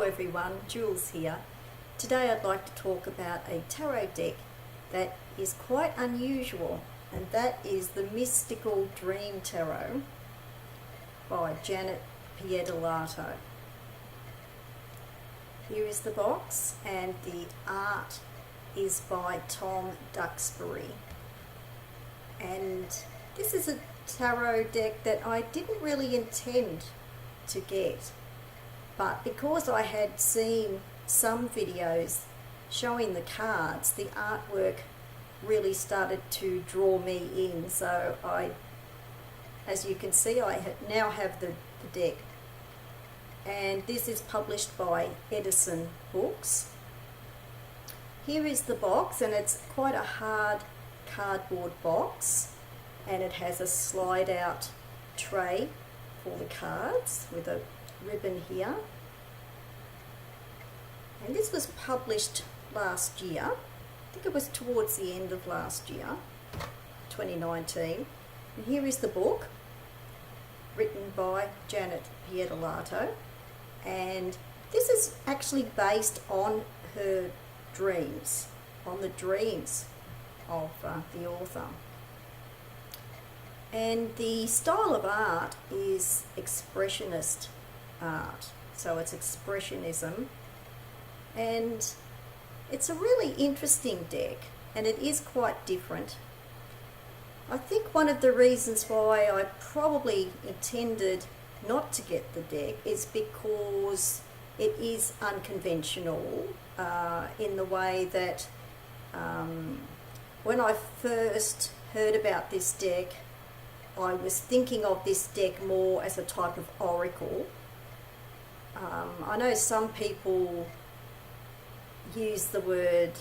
everyone, Jules here. Today I'd like to talk about a tarot deck that is quite unusual, and that is the Mystical Dream Tarot by Janet Piedolato. Here is the box, and the art is by Tom Duxbury. And this is a tarot deck that I didn't really intend to get, but because I had seen some videos showing the cards, the artwork really started to draw me in. So as you can see, I now have the deck, and this is published by Edison Books. Here is the box, and it's quite a hard cardboard box, and it has a slide out tray for the cards with a ribbon here. And this was published last year. I think it was towards the end of last year, 2019. And here is the book, written by Janet Piedolato, and this is actually based on her dreams, on the dreams of the author. And the style of art is expressionist art, so it's expressionism, and it's a really interesting deck, and it is quite different. I think one of the reasons why I probably intended not to get the deck is because it is unconventional in the way that when I first heard about this deck, I was thinking of this deck more as a type of oracle. I know some people use the word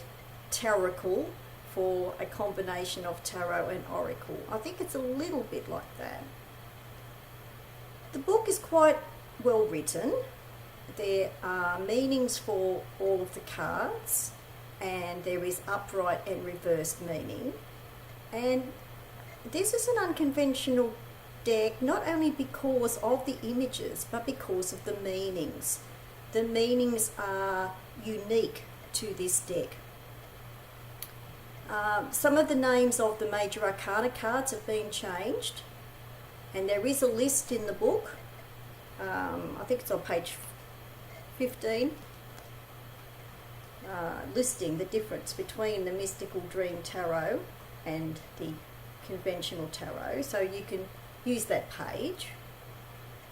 tarot for a combination of tarot and oracle. I think it's a little bit like that. The book is quite well written. There are meanings for all of the cards, and there is upright and reversed meaning. And this is an unconventional deck not only because of the images, but because of the meanings. The meanings are unique to this deck. Some of the names of the major arcana cards have been changed, and there is a list in the book. I think it's on page 15, listing the difference between the Mystical Dream Tarot and the conventional tarot, so you can use that page.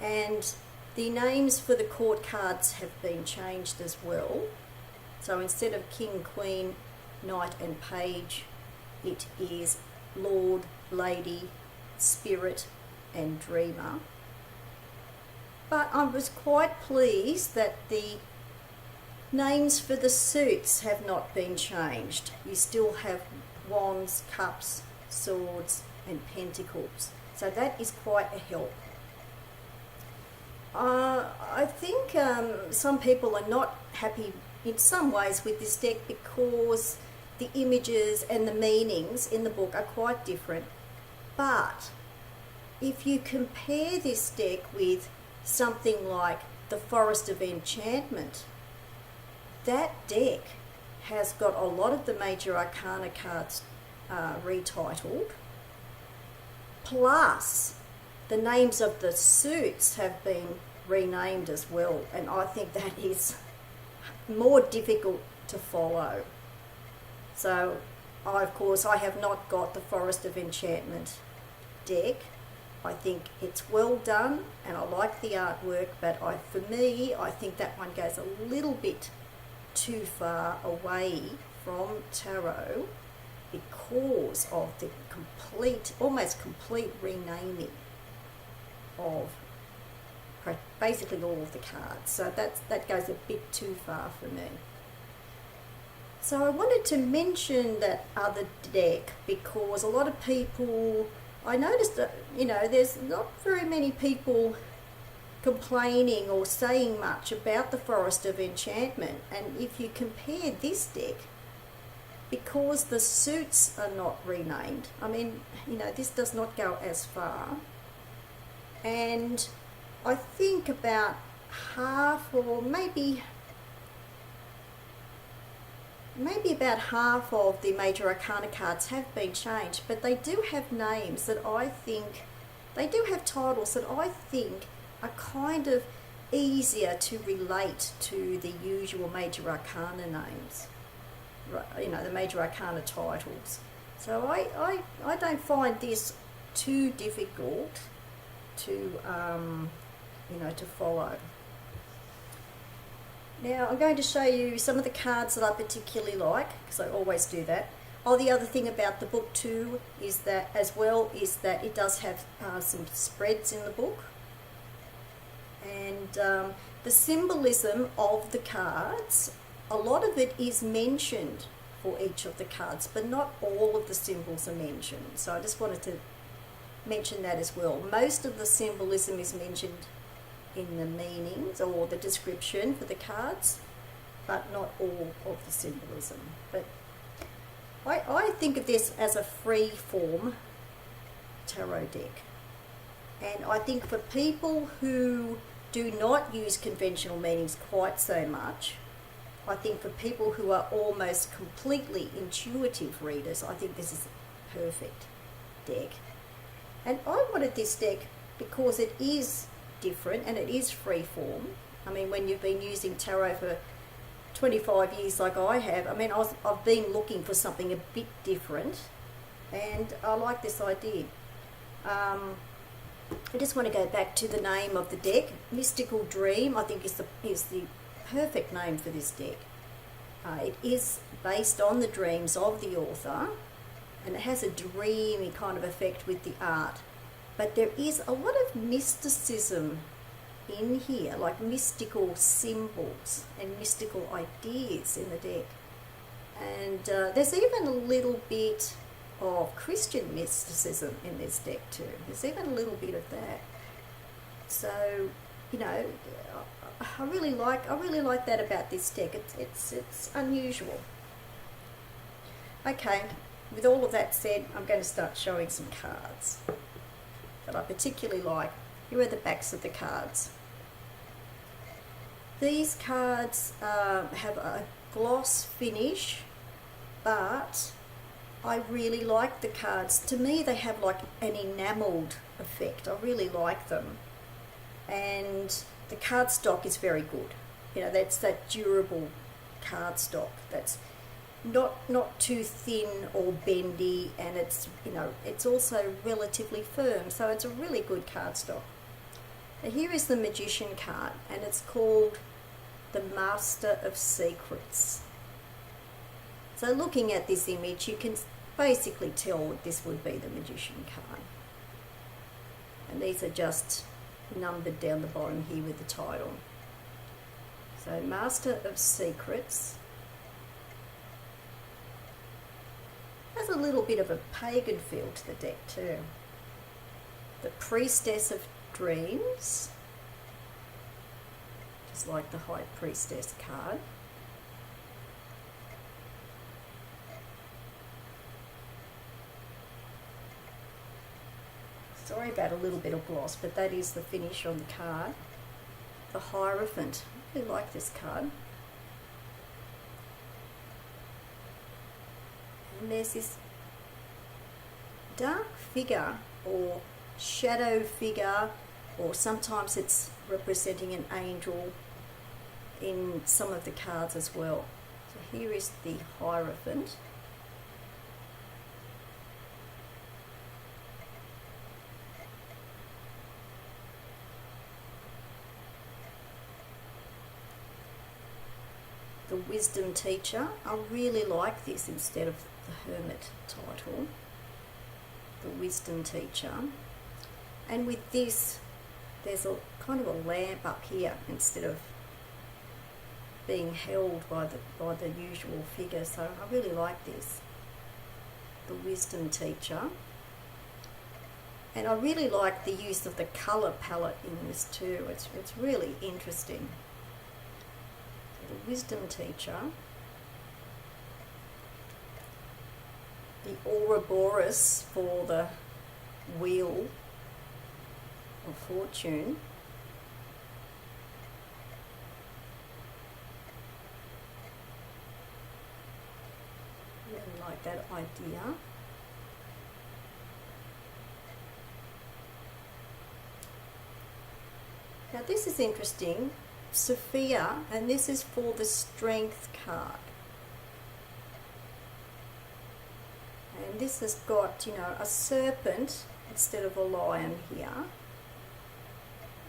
And the names for the court cards have been changed as well. So instead of King, Queen, Knight and Page, it is Lord, Lady, Spirit and Dreamer. But I was quite pleased that the names for the suits have not been changed. You still have Wands, Cups, Swords and Pentacles. So that is quite a help. I think some people are not happy in some ways with this deck because the images and the meanings in the book are quite different. But if you compare this deck with something like the Forest of Enchantment, that deck has got a lot of the major arcana cards retitled, plus the names of the suits have been renamed as well, and I think that is more difficult to follow. So of course I have not got the Forest of Enchantment deck. I think it's well done and I like the artwork, but for me I think that one goes a little bit too far away from tarot because of the almost complete renaming of basically all of the cards. So that goes a bit too far for me. So I wanted to mention that other deck because a lot of people, I noticed that, there's not very many people complaining or saying much about the Forest of Enchantment. And if you compare this deck, because the suits are not renamed, I mean, this does not go as far. And I think about half or maybe maybe about half of the major arcana cards have been changed, but they do have names that I think, they do have titles that I think are kind of easier to relate to the usual major arcana names, you know, the major arcana titles. So I don't find this too difficult to, you know, to follow. Now I'm going to show you some of the cards that I particularly like, because I always do that. Oh, the other thing about the book too is that, as well, is that it does have some spreads in the book. And the symbolism of the cards, a lot of it is mentioned for each of the cards, but not all of the symbols are mentioned. So I just wanted to mention that as well. Most of the symbolism is mentioned in the meanings or the description for the cards, but not all of the symbolism. But I think of this as a free form tarot deck. And I think for people who do not use conventional meanings quite so much, I think for people who are almost completely intuitive readers, I think this is a perfect deck. And I wanted this deck because it is different and it is free form. I mean, when you've been using tarot for 25 years like I have, I mean, I've been looking for something a bit different, and I like this idea. I just want to go back to the name of the deck. Mystical Dream, I think, is the perfect name for this deck. It is based on the dreams of the author, and it has a dreamy kind of effect with the art. But there is a lot of mysticism in here, like mystical symbols and mystical ideas in the deck. And there's even a little bit of Christian mysticism in this deck too. There's even a little bit of that. So, you know, I really like that about this deck. It's unusual. Okay, with all of that said, I'm going to start showing some cards that I particularly like. Here are the backs of the cards. These cards have a gloss finish, but I really like the cards. To me, they have like an enamelled effect. I really like them. And the cardstock is very good. You know, that's that durable cardstock that's not too thin or bendy, and it's, you know, it's also relatively firm, so it's a really good cardstock. Now here is the Magician card, and it's called the Master of Secrets. So looking at this image, you can basically tell that this would be the Magician card. And these are just numbered down the bottom here with the title. So Master of Secrets has a little bit of a pagan feel to the deck too. The Priestess of Dreams, just like the High Priestess card. Sorry about a little bit of gloss, but that is the finish on the card. The Hierophant. I really like this card. And there's this dark figure or shadow figure, or sometimes it's representing an angel in some of the cards as well. So here is the Hierophant. The Wisdom Teacher. I really like this instead of the Hermit title. The Wisdom Teacher. And with this, there's a kind of a lamp up here instead of being held by the usual figure. So I really like this. The Wisdom Teacher. And I really like the use of the colour palette in this too. It's really interesting. The Wisdom Teacher, the Ouroboros for the Wheel of Fortune, that idea. Now this is interesting, Sophia, and this is for the Strength card. And this has got, a serpent instead of a lion here.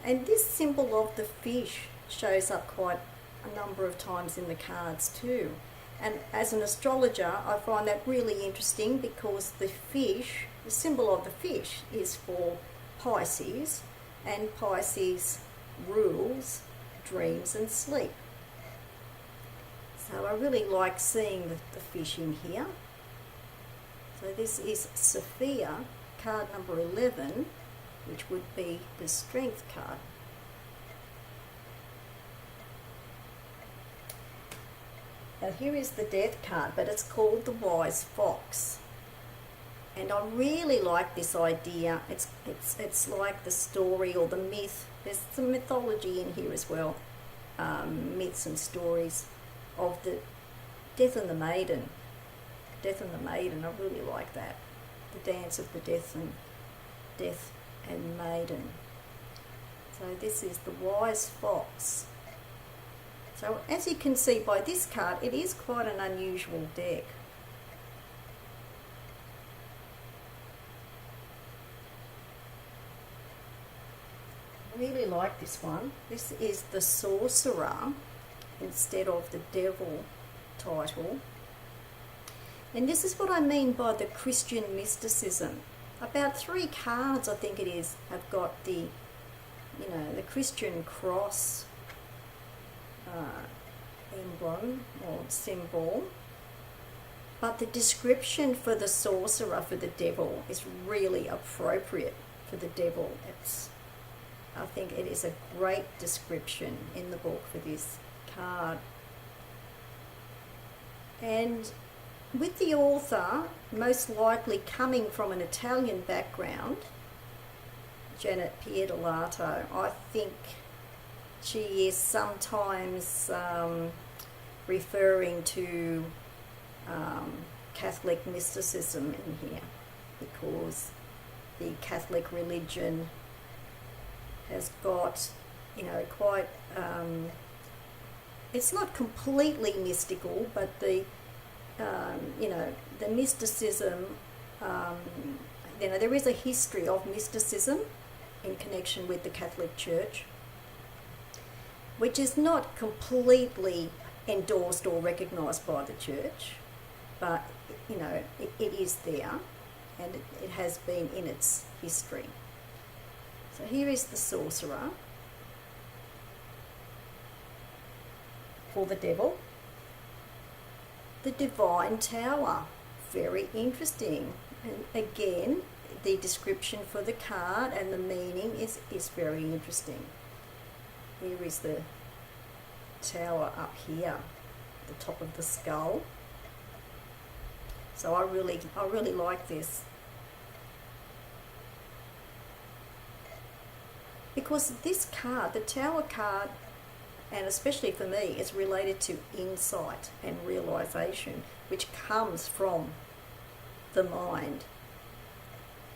And this symbol of the fish shows up quite a number of times in the cards too. And as an astrologer, I find that really interesting because the fish, the symbol of the fish is for Pisces, and Pisces rules dreams and sleep. So I really like seeing the fish in here. So this is Sophia, card number 11, which would be the Strength card. Now here is the Death card, but it's called the Wise Fox. And I really like this idea. It's like the story or the myth. There's some mythology in here as well, myths and stories of the Death and the Maiden. Death and the Maiden, I really like that. The dance of the Death and Maiden. So this is the Wise Fox. So as you can see by this card, it is quite an unusual deck. I really like this one. This is the Sorcerer instead of the Devil title. And this is what I mean by the Christian mysticism. About 3 cards, I think it is, have got the, the Christian cross emblem or symbol. But the description for the sorcerer, for the devil, is really appropriate for the devil. I think it is a great description in the book for this card. And with the author most likely coming from an Italian background, Janet Piedolato, I think she is sometimes referring to Catholic mysticism in here, because the Catholic religion has got, quite, it's not completely mystical, but the mysticism, there is a history of mysticism in connection with the Catholic Church, which is not completely endorsed or recognised by the Church, but, it is there, and it has been in its history. So here is the Sorcerer for the devil. The Divine Tower, very interesting. And again, the description for the card and the meaning is very interesting. Here is the tower up here, the top of the skull. So I really like this. Because this card, the Tower card, and especially for me, is related to insight and realization, which comes from the mind.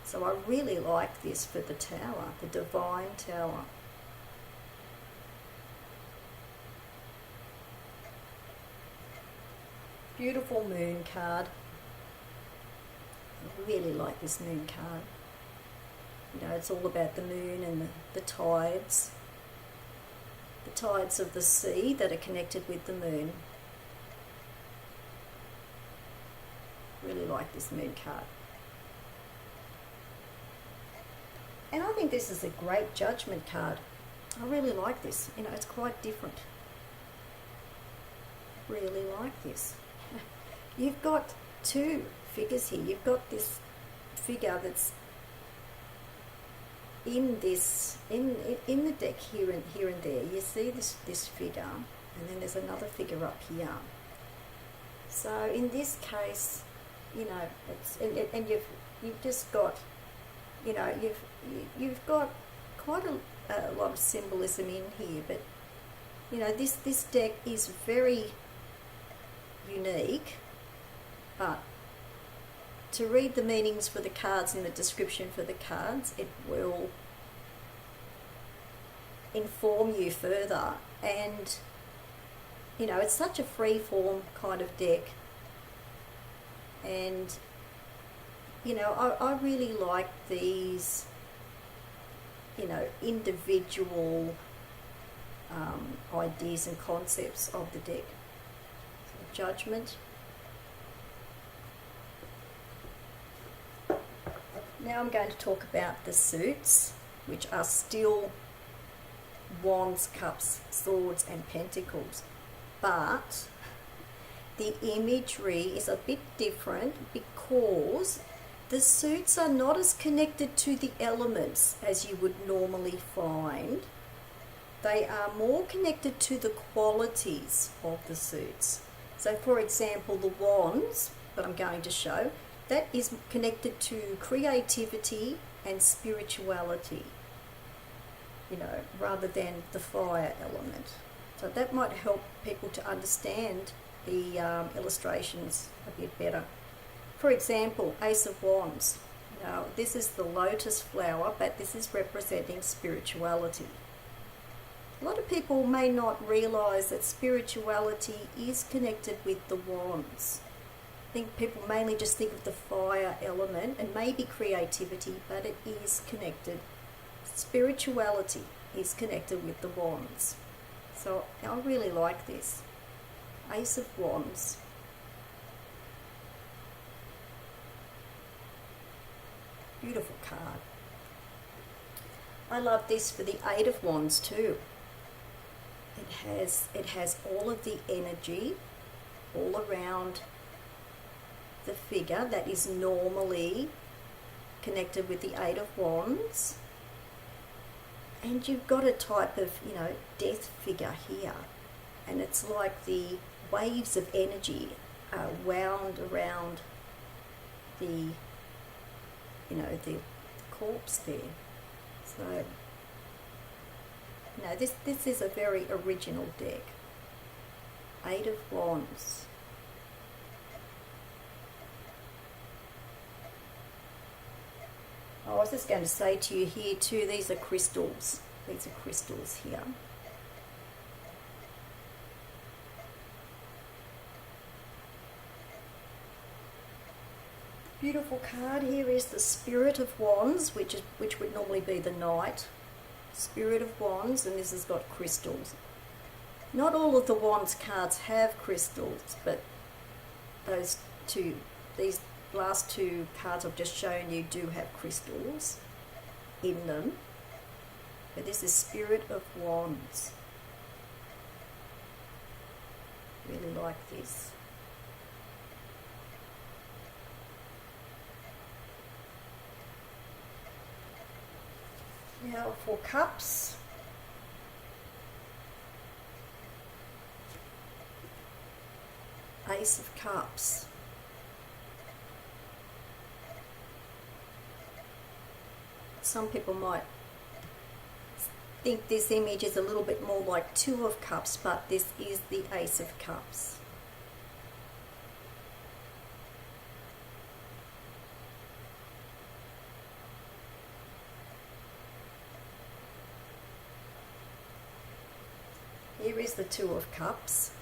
So I really like this for the Tower, the Divine Tower. Beautiful Moon card. I really like this Moon card. It's all about the moon and the tides. The tides of the sea that are connected with the moon. Really like this Moon card. And I think this is a great Judgment card. I really like this. It's quite different. Really like this. You've got 2 figures here. You've got this figure that's in the deck here and there. You see this figure, and then there's another figure up here. So in this case, it's and you've just got, you've got quite a lot of symbolism in here, but this deck is very unique, but to read the meanings for the cards in the description for the cards. It will inform you further, and you know, it's such a free form kind of deck, and you know, I really like these, you know, individual ideas and concepts of the deck. So, Judgment. Now I'm going to talk about the suits, which are still Wands, Cups, Swords and Pentacles, but the imagery is a bit different because the suits are not as connected to the elements as you would normally find. They are more connected to the qualities of the suits. So for example, the Wands that I'm going to show, that is connected to creativity and spirituality, you know, rather than the fire element. So that might help people to understand the illustrations a bit better. For example, Ace of Wands. Now, this is the lotus flower, but this is representing spirituality. A lot of people may not realise that spirituality is connected with the wands. I think people mainly just think of the fire element and maybe creativity, but it is connected. Spirituality is connected with the wands. So I really like this. Ace of Wands. Beautiful card. I love this for the Eight of Wands too. It has all of the energy all around the figure that is normally connected with the Eight of Wands. And you've got a type of, you know, death figure here. And it's like the waves of energy are wound around the, you know, the corpse there. So, you know, this is a very original deck. Eight of Wands. I was just going to say to you here too, these are crystals. These are crystals here. Beautiful card. Here is the Spirit of Wands, which would normally be the Knight. Spirit of Wands, and this has got crystals. Not all of the Wands cards have crystals, but these last two cards I've just shown you do have crystals in them. But this is Spirit of Wands. Really like this. Now for Cups. Ace of Cups. Some people might think this image is a little bit more like Two of Cups, but this is the Ace of Cups. Here is the Two of Cups.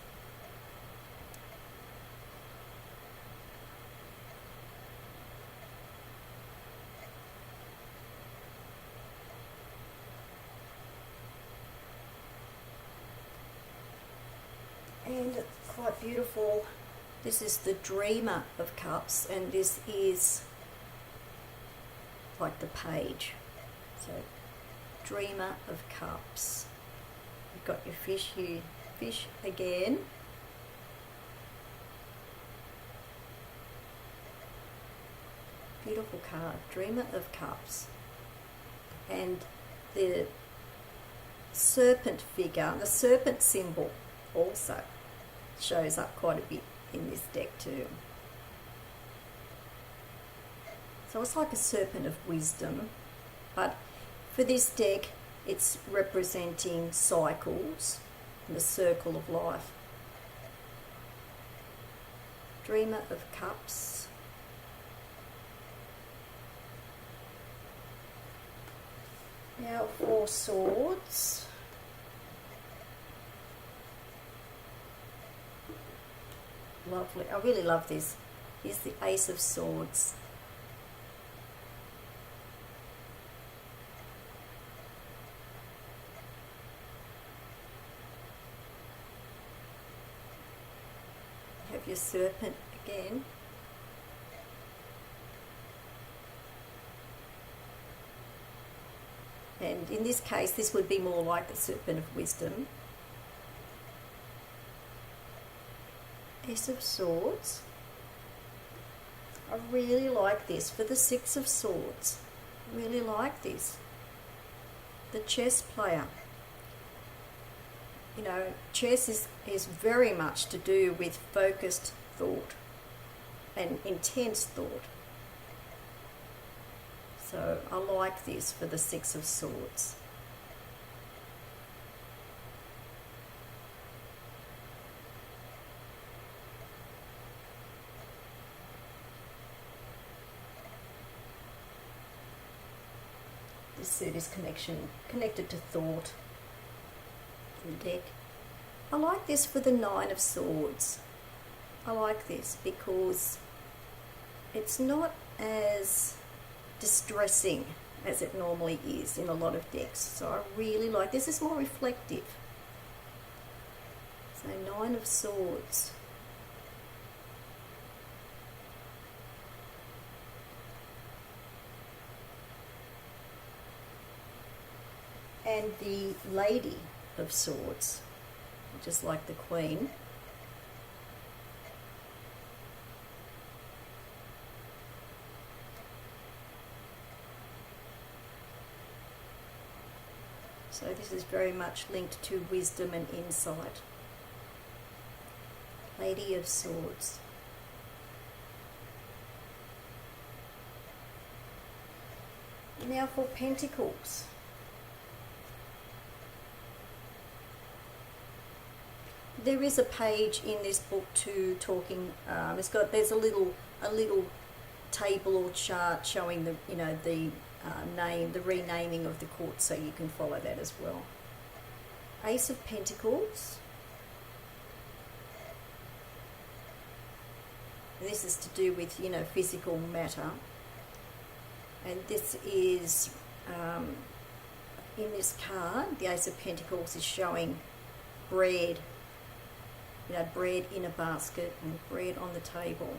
And quite beautiful. This is the Dreamer of Cups, and this is like the Page. So, Dreamer of Cups. You've got your fish here, fish again. Beautiful card, Dreamer of Cups. And the serpent figure, the serpent symbol also shows up quite a bit in this deck too. So it's like a serpent of wisdom, but for this deck it's representing cycles and the circle of life. Dreamer of Cups. Now for swords. Lovely. I really love this. Here's the Ace of Swords. You have your serpent again. And in this case, this would be more like the Serpent of Wisdom. Ace of Swords. I really like this for the Six of Swords. I really like this. The chess player. You know, chess is very much to do with focused thought and intense thought. So I like this for the Six of Swords. This suit is connected to thought in the deck. I like this for the Nine of Swords. I like this because it's not as distressing as it normally is in a lot of decks. So I really like this. Is more reflective. So Nine of Swords. And the Lady of Swords, just like the Queen. So this is very much linked to wisdom and insight. Lady of Swords. Now for Pentacles. There is a page in this book too talking. There's a little table or chart showing the the renaming of the court, so you can follow that as well. Ace of Pentacles. This is to do with physical matter, and this is in this card. The Ace of Pentacles is showing bread. Bread in a basket and bread on the table.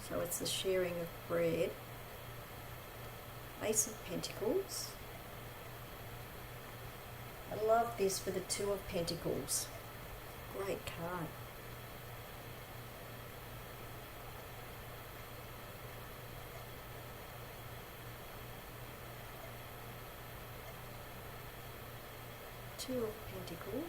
So it's the sharing of bread. Ace of Pentacles. I love this for the Two of Pentacles. Great card. Two of Pentacles.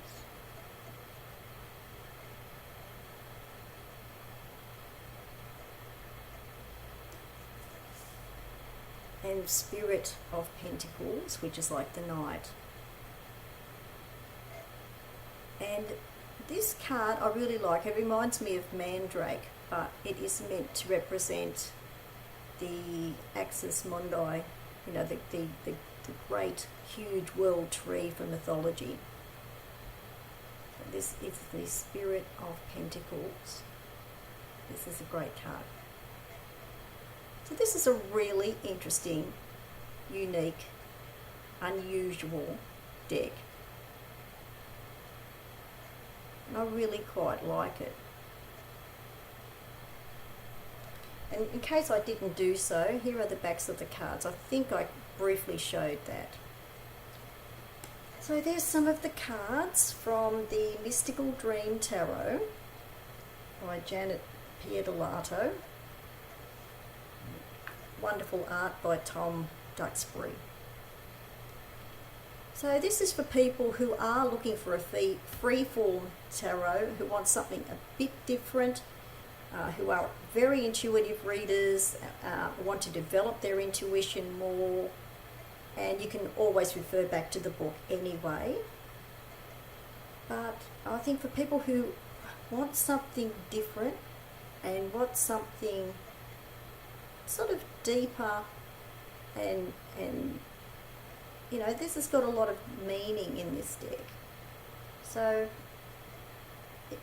And Spirit of Pentacles, which is like the Knight. And this card I really like. It reminds me of Mandrake, but it is meant to represent the Axis Mundi, the great, huge world tree from mythology. This is the Spirit of Pentacles. This is a great card. So this is a really interesting, unique, unusual deck. And I really quite like it. And in case I didn't do so, here are the backs of the cards. I think I briefly showed that. So there's some of the cards from the Mystical Dream Tarot by Janet Piedolato. Wonderful art by Tom Duxbury. So this is for people who are looking for a free-form tarot, who want something a bit different, who are very intuitive readers, want to develop their intuition more, and you can always refer back to the book anyway. But I think for people who want something different and want something sort of deeper, and you know, this has got a lot of meaning in this deck. So,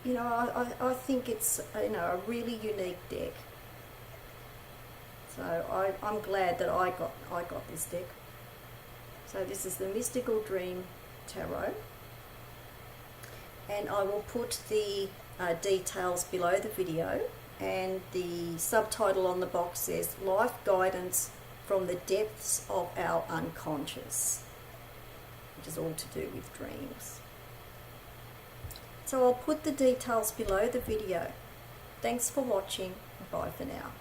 you know, I think it's, you know, a really unique deck. So I'm glad that I got this deck. So this is the Mystical Dream Tarot, and I will put the details below the video, and the subtitle on the box says Life Guidance from the Depths of Our Unconscious, which is all to do with dreams. So I'll put the details below the video. Thanks for watching. Bye for now.